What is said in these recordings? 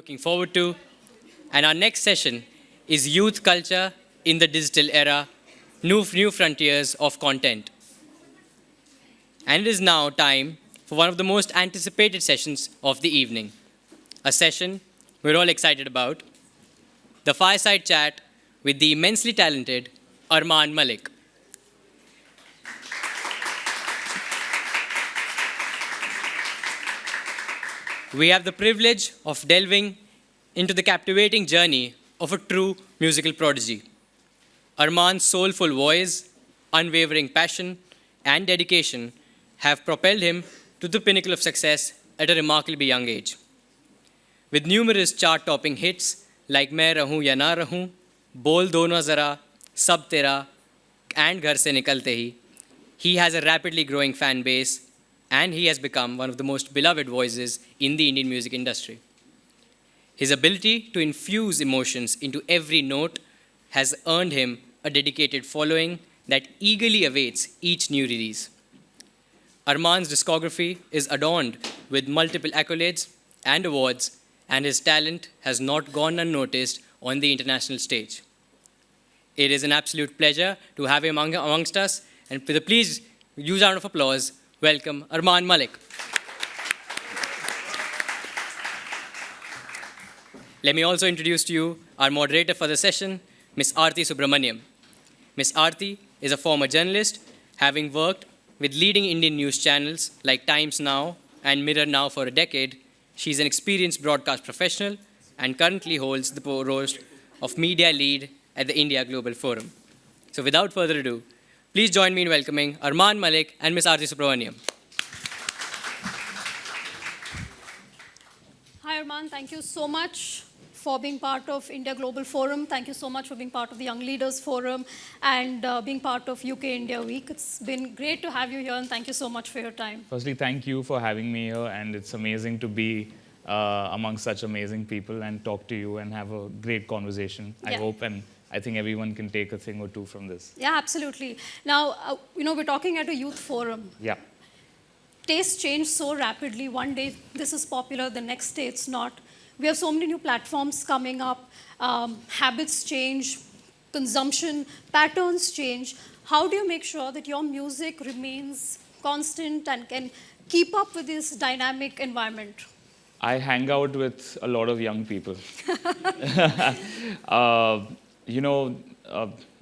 looking forward to. And our next session is Youth Culture in the Digital Era, New Frontiers of Content. And it is now time for one of the most anticipated sessions of the evening, a session we're all excited about, the Fireside Chat with the immensely talented Armaan Malik. We have the privilege of delving into the captivating journey of a true musical prodigy. Armaan's soulful voice, unwavering passion, and dedication have propelled him to the pinnacle of success at a remarkably young age. With numerous chart-topping hits like Main Rahun Ya Na Rahun, Bol Do Na Zara, Sab Tera, and Ghar Se Nikalte Hi, he has a rapidly growing fan base and he has become one of the most beloved voices in the Indian music industry. His ability to infuse emotions into every note has earned him a dedicated following that eagerly awaits each new release. Armaan's discography is adorned with multiple accolades and awards, and his talent has not gone unnoticed on the international stage. It is an absolute pleasure to have him amongst us, and with a please, huge round of applause, welcome Armaan Malik. Let me also introduce to you our moderator for the session, Ms. Aarti Subramaniam. Ms. Aarti is a former journalist, having worked with leading Indian news channels like Times Now and Mirror Now for a decade. She's an experienced broadcast professional and currently holds the post of media lead at the India Global Forum. So without further ado, please join me in welcoming Armaan Malik and Ms. Aarti Subramaniam. Hi, Armaan. Thank you so much for being part of India Global Forum. Thank you so much for being part of the Young Leaders Forum and being part of UK India Week. It's been great to have you here, and thank you so much for your time. Firstly, thank you for having me here, and it's amazing to be among such amazing people and talk to you and have a great conversation. I hope, and I think everyone can take a thing or two from this. Yeah, absolutely. Now, we're talking at a youth forum. Yeah. Tastes change so rapidly. One day this is popular, the next day it's not. We have so many new platforms coming up. Habits change, consumption patterns change. How do you make sure that your music remains constant and can keep up with this dynamic environment? I hang out with a lot of young people.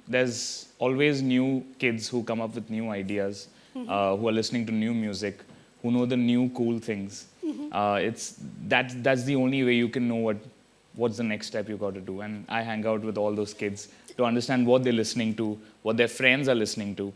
There's always new kids who come up with new ideas, who are listening to new music, who know the new cool things. That's the only way you can know what's the next step you got to do. And I hang out with all those kids to understand what they're listening to, what their friends are listening to.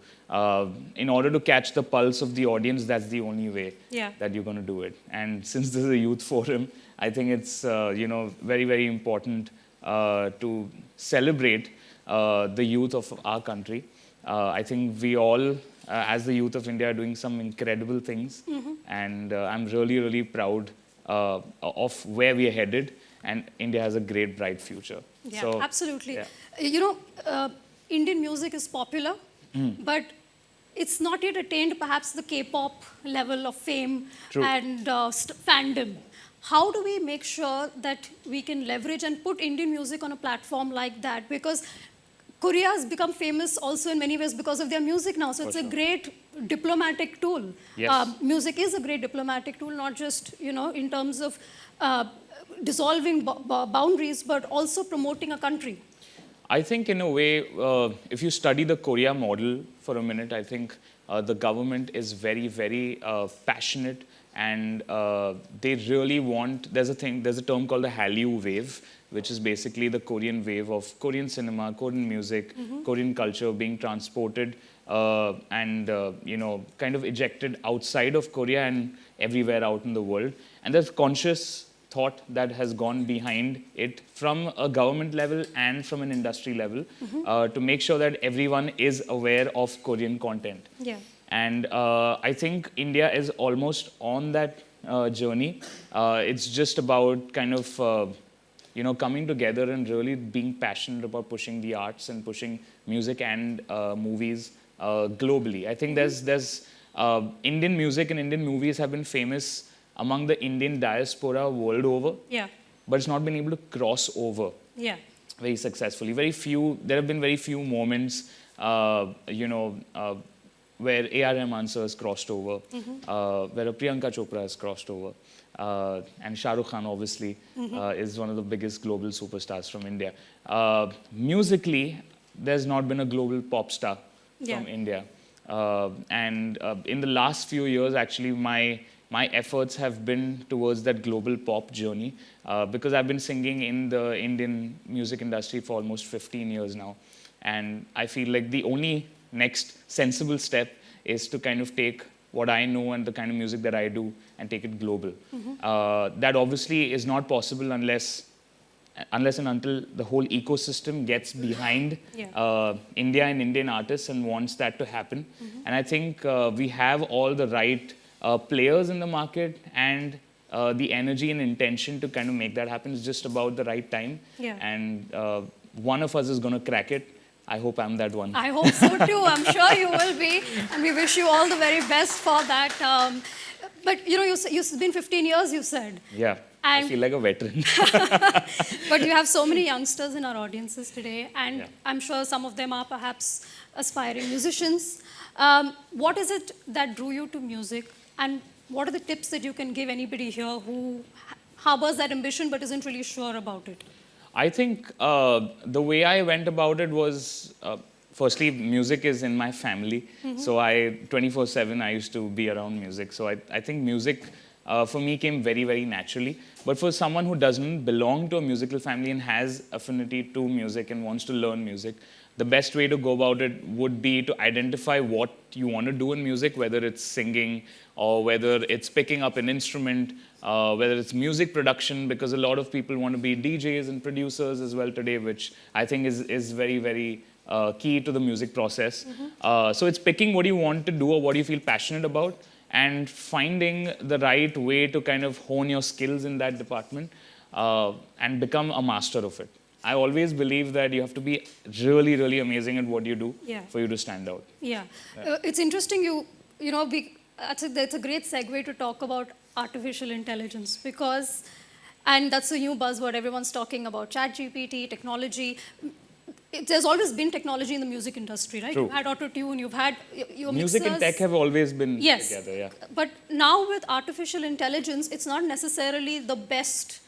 In order to catch the pulse of the audience, that's the only way that you're going to do it. And since this is a youth forum, I think it's very, very important to celebrate the youth of our country. I think we all, as the youth of India, are doing some incredible things. And I'm really, really proud of where we are headed. And India has a great, bright future. Yeah, so, absolutely. Yeah. Indian music is popular, but it's not yet attained perhaps the K-pop level of fame and fandom. How do we make sure that we can leverage and put Indian music on a platform like that? Because Korea has become famous also in many ways because of their music now. So it's a great diplomatic tool. Yes. Music is a great diplomatic tool, not just in terms of dissolving boundaries, but also promoting a country. I think in a way, if you study the Korea model for a minute, I think the government is very, very passionate, and they really want, there's a term called the Hallyu wave, which is basically the Korean wave of Korean cinema, Korean music, Korean culture being transported and kind of ejected outside of Korea and everywhere out in the world. And there's conscious thought that has gone behind it from a government level and from an industry level to make sure that everyone is aware of Korean content. Yeah. And I think India is almost on that journey. It's just about kind of coming together and really being passionate about pushing the arts and pushing music and movies globally. I think there's Indian music and Indian movies have been famous among the Indian diaspora world over. Yeah. but it's not been able to cross over Yeah. very successfully. There have been very few moments, where A.R. Rahman sir has crossed over, where a Priyanka Chopra has crossed over, and Shah Rukh Khan obviously is one of the biggest global superstars from India. Musically, there's not been a global pop star from India. And in the last few years, actually, my efforts have been towards that global pop journey, because I've been singing in the Indian music industry for almost 15 years now. And I feel like the only next sensible step is to kind of take what I know and the kind of music that I do and take it global. That obviously is not possible unless and until the whole ecosystem gets behind India and Indian artists and wants that to happen. And I think we have all the right players in the market and the energy and intention to kind of make that happen. It's just about the right time. And one of us is going to crack it. I hope I'm that one. I hope so too. I'm sure you will be. And we wish you all the very best for that. But you've been 15 years, you said. Yeah. I feel like a veteran. But you have so many youngsters in our audiences today, and I'm sure some of them are perhaps aspiring musicians. What is it that drew you to music, and what are the tips that you can give anybody here who harbors that ambition but isn't really sure about it? I think the way I went about it was, firstly, music is in my family. So 24/7, I used to be around music. So I think music for me came very, very naturally. But for someone who doesn't belong to a musical family and has affinity to music and wants to learn music, the best way to go about it would be to identify what you want to do in music, whether it's singing or whether it's picking up an instrument, whether it's music production, because a lot of people want to be DJs and producers as well today, which I think is very, very key to the music process. So it's picking what you want to do or what you feel passionate about, and finding the right way to kind of hone your skills in that department and become a master of it. I always believe that you have to be really, really amazing at what you do for you to stand out. It's interesting it's a great segue to talk about artificial intelligence, because, and that's a new buzzword everyone's talking about, ChatGPT, technology. There's always been technology in the music industry, right? True. You've had auto-tune, you've had your music mixers. and tech have always been together, But now with artificial intelligence, it's not necessarily the best.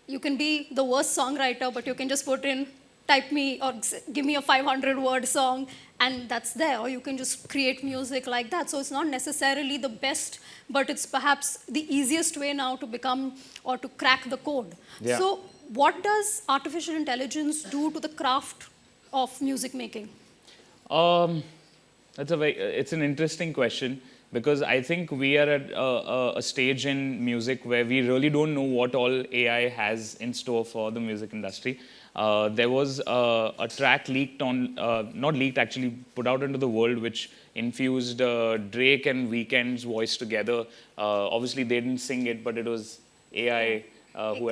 You can be the worst songwriter, but you can just put in, type me or give me a 500-word song, and that's there. Or you can just create music like that. So it's not necessarily the best, but it's perhaps the easiest way now to become or to crack the code. So what does artificial intelligence do to the craft of music making? It's an interesting question, because I think we are at a stage in music where we really don't know what all AI has in store for the music industry. There was a track leaked not leaked, actually put out into the world, which infused Drake and Weeknd's voice together. Obviously, they didn't sing it, but it was AI who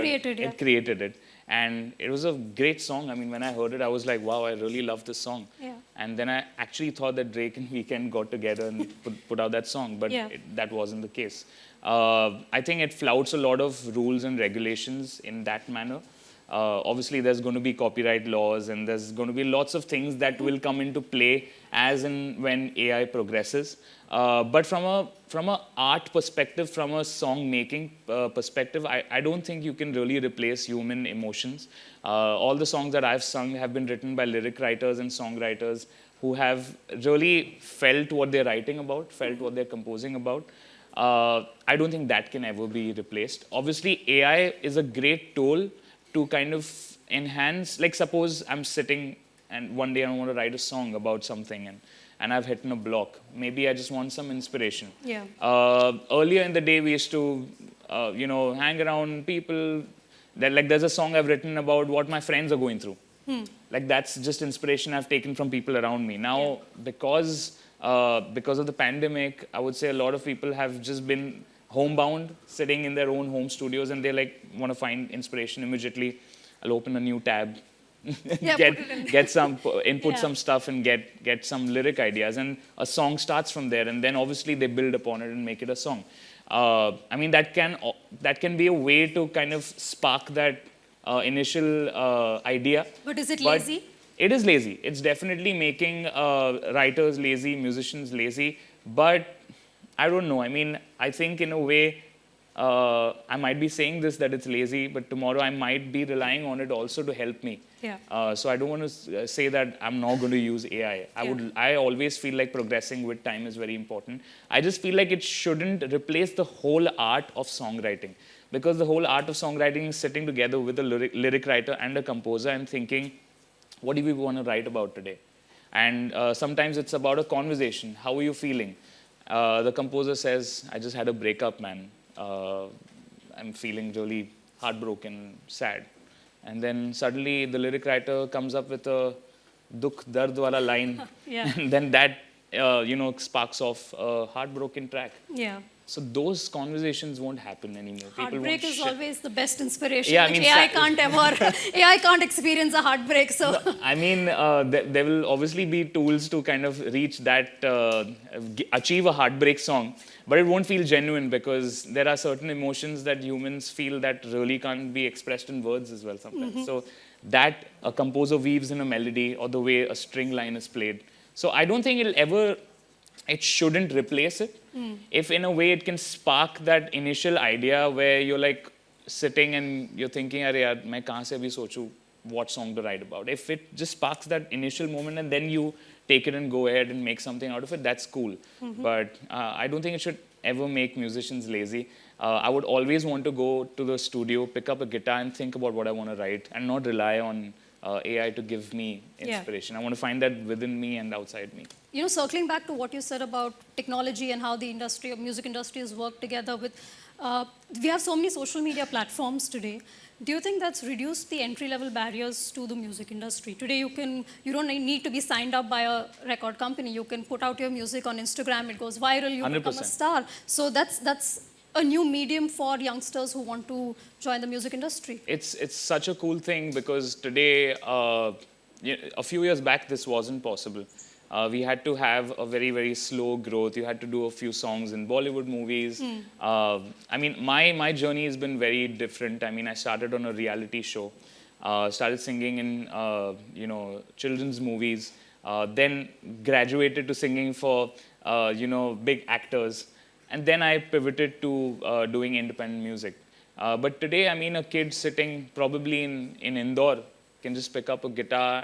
created it. And it was a great song. I mean, when I heard it, I was like, wow, I really love this song. And then I actually thought that Drake and Weeknd got together and put out that song, but that wasn't the case. I think it flouts a lot of rules and regulations in that manner. Obviously, there's going to be copyright laws, and there's going to be lots of things that will come into play as and when AI progresses. But from a art perspective, from a song making perspective, I don't think you can really replace human emotions. All the songs that I've sung have been written by lyric writers and songwriters who have really felt what they're writing about, felt what they're composing about. I don't think that can ever be replaced. Obviously, AI is a great tool to kind of enhance, like suppose I'm sitting and one day I want to write a song about something and I've hit a block. Maybe I just want some inspiration. Earlier in the day, we used to, hang around people. There's a song I've written about what my friends are going through. Like that's just inspiration I've taken from people around me. Now, because of the pandemic, I would say a lot of people have just been homebound, sitting in their own home studios, and they want to find inspiration immediately. I'll open a new tab, get some input, some stuff, and get some lyric ideas, and a song starts from there. And then obviously they build upon it and make it a song. I mean, that can be a way to kind of spark that initial idea. But is it lazy? It is lazy. It's definitely making writers lazy, musicians lazy. But I don't know. I mean, I think in a way, I might be saying this that it's lazy, but tomorrow I might be relying on it also to help me. Yeah. So I don't want to say that I'm not going to use AI. I always feel like progressing with time is very important. I just feel like it shouldn't replace the whole art of songwriting, because the whole art of songwriting is sitting together with a lyric writer and a composer and thinking, what do we want to write about today? And sometimes it's about a conversation. How are you feeling? The composer says, I just had a breakup, man. I'm feeling really heartbroken, sad. And then suddenly the lyric writer comes up with a dukh dard wala line. Yeah. And then that, sparks off a heartbroken track. Yeah. So those conversations won't happen anymore. Heartbreak is always the best inspiration. Yeah, I Like mean, AI can't experience a heartbreak. So I mean, there will obviously be tools to kind of reach that, achieve a heartbreak song, but it won't feel genuine because there are certain emotions that humans feel that really can't be expressed in words as well sometimes. So that a composer weaves in a melody or the way a string line is played. So I don't think it shouldn't replace it. If in a way it can spark that initial idea where you're like sitting and you're thinking, "Arey yaar, main kahan se abhi sochu what song to write about." If it just sparks that initial moment and then you take it and go ahead and make something out of it, that's cool. But I don't think it should ever make musicians lazy. I would always want to go to the studio, pick up a guitar and think about what I want to write and not rely on AI to give me inspiration. I want to find that within me and outside me. you know, circling back to what you said about technology and how the music industry has worked together with, we have so many social media platforms today. Do you think that's reduced the entry-level barriers to the music industry? Today, you don't need to be signed up by a record company. You can put out your music on Instagram. It goes viral. You 100%. become a star. So that's a new medium for youngsters who want to join the music industry. It's such a cool thing because today, a few years back, this wasn't possible. We had to have a very, very slow growth. You had to do a few songs in Bollywood movies. I mean, my journey has been very different. I mean, I started on a reality show, started singing in, children's movies, then graduated to singing for, big actors. And then I pivoted to doing independent music. But today, I mean, a kid sitting probably in Indore can just pick up a guitar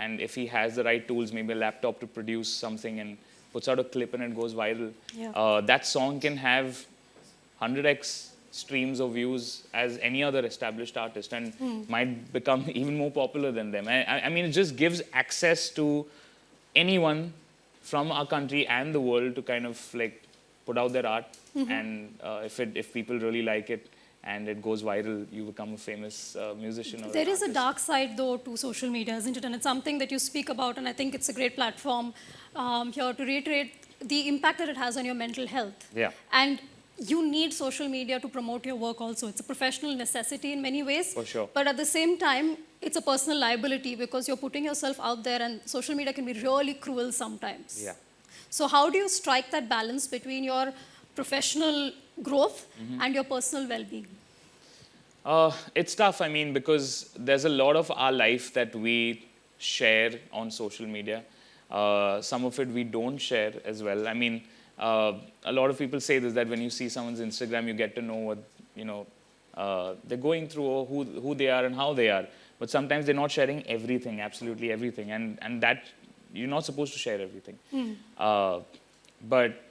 and if he has the right tools, maybe a laptop to produce something and puts out a clip and it goes viral, that song can have 100x streams of views as any other established artist and might become even more popular than them. I mean, it just gives access to anyone from our country and the world to kind of like put out their art, and if people really like it and it goes viral, you become a famous musician. Or there is artist. a dark side though to social media, isn't it? And it's something that you speak about, and I think it's a great platform here to reiterate the impact that it has on your mental health. Yeah. And you need social media to promote your work also. It's a professional necessity in many ways. For sure. But at the same time, it's a personal liability because you're putting yourself out there and social media can be really cruel sometimes. Yeah. So how do you strike that balance between your professional growth and your personal well-being? It's tough, I mean, because there's a lot of our life that we share on social media. Some of it we don't share as well. I mean, a lot of people say this, that when you see someone's Instagram, you get to know what, they're going through or who they are and how they are. But sometimes they're not sharing everything, absolutely everything. And that, you're not supposed to share everything. But,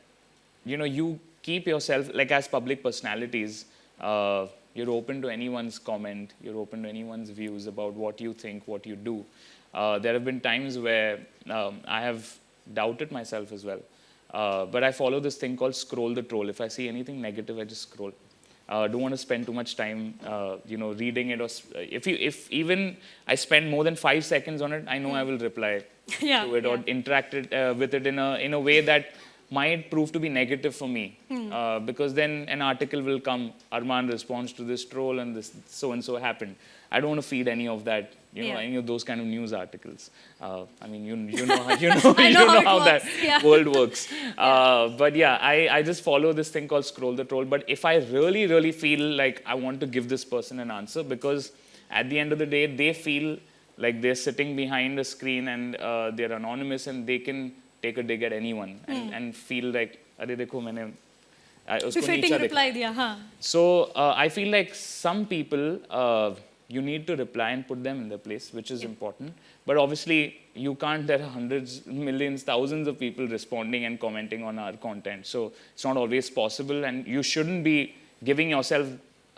you keep yourself, like as public personalities, you're open to anyone's comment, you're open to anyone's views about what you think, what you do. There have been times where I have doubted myself as well. But I follow this thing called scroll the troll. If I see anything negative, I just scroll. Don't want to spend too much time, reading it. Or if even I spend more than 5 seconds on it, I know I will reply to it or interact with it in a way that might prove to be negative for me. Because then an article will come, Armaan responds to this troll and this so-and-so happened. I don't want to feed any of that, any of those kind of news articles. I mean, you know how that world works. But yeah, I just follow this thing called scroll the troll. But if I really, really feel like I want to give this person an answer, because at the end of the day, they feel like they're sitting behind a screen and they're anonymous and they can take a dig at anyone and feel like, "Arey dekho, maine usko Befitting neecha reply dekha." diya, So I feel like some people, you need to reply and put them in their place, which is important. But obviously, you can't. There are hundreds, millions, thousands of people responding and commenting on our content. So it's not always possible, and you shouldn't be giving yourself.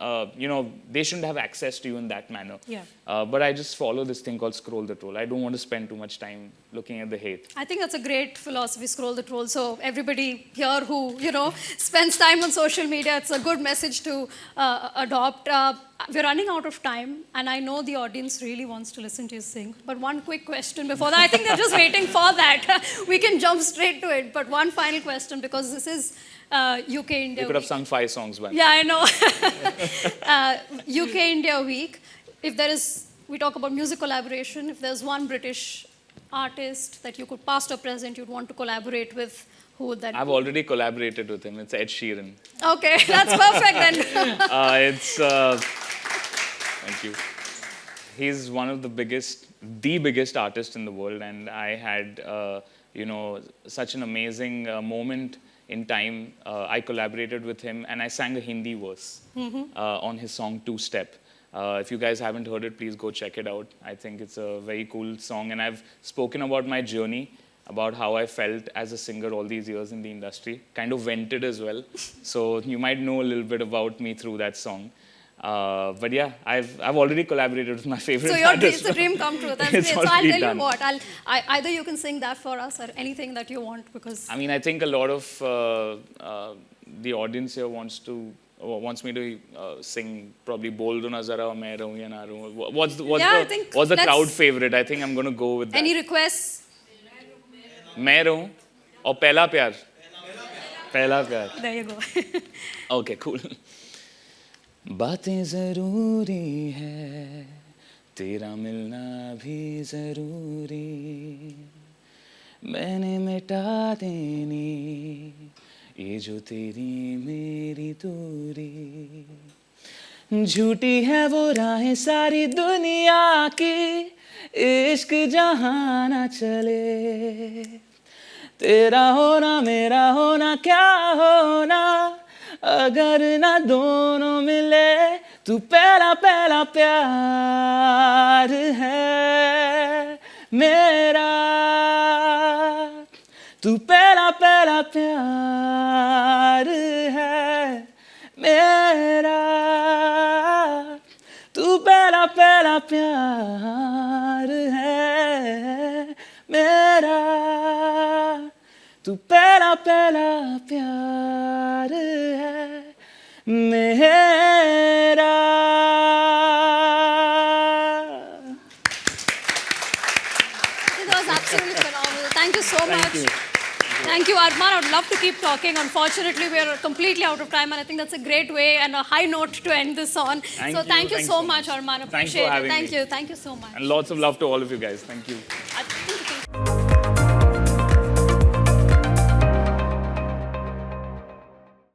They shouldn't have access to you in that manner. Yeah. But I just follow this thing called scroll the troll. I don't want to spend too much time looking at the hate. I think that's a great philosophy, scroll the troll. So everybody here who, spends time on social media, it's a good message to adopt. We're running out of time, and I know the audience really wants to listen to you sing. But one quick question before that. I think they're just waiting for that. We can jump straight to it. But one final question, because this is UK India You could have Week. sung 5 songs by now. Yeah, I know. UK India Week. If there is, we talk about music collaboration. If there's one British artist that you could, past or present, you'd want to collaborate with, who would that I've be? already collaborated with him. It's Ed Sheeran. Okay, that's perfect then. Thank you. He's one of the biggest artist in the world, and I had, such an amazing moment in time. I collaborated with him, and I sang a Hindi verse on his song Two Step. If you guys haven't heard it, please go check it out. I think it's a very cool song, and I've spoken about my journey, about how I felt as a singer all these years in the industry, kind of vented as well. So you might know a little bit about me through that song. But yeah, I've already collaborated with my favorite artist. It's a dream come true. That's It's great. So I'll already tell done. you what. Either you can sing that for us or anything that you want, because I mean, I think a lot of the audience here wants me to sing probably "Bol Do Na Zara" or "Main Rahu Ya Na Rahu." What's the crowd favorite? I think I'm going to go with that. Any requests? "Main Rahu" or "Pehla Pyar." Pehla Pyar. There you go. Okay, cool. बातें ज़रूरी है, तेरा मिलना भी ज़रूरी, मैंने मिटा देनी ये जो तेरी मेरी दूरी, झूठी है वो राहें सारी दुनिया की, इश्क जहाँ ना चले, तेरा होना मेरा होना क्या होना, अगर ना दोनों मिले, तू पहला पहला प्यार है मेरा, तू पहला पहला प्यार है मेरा, तू पहला पहला प्यार है मेरा, तू पहला पहला प्यार है मेरा. It was absolutely phenomenal. Thank you so much. you. Thank you, Armaan. I would love to keep talking. Unfortunately, we are completely out of time, and I think that's a great way and a high note to end this on. Thank so you. thank you Thanks so so much, much. Armaan. Thanks for Appreciate it. having Thank me. you. Thank you so much. And lots of love to all of you guys. Thank you. I think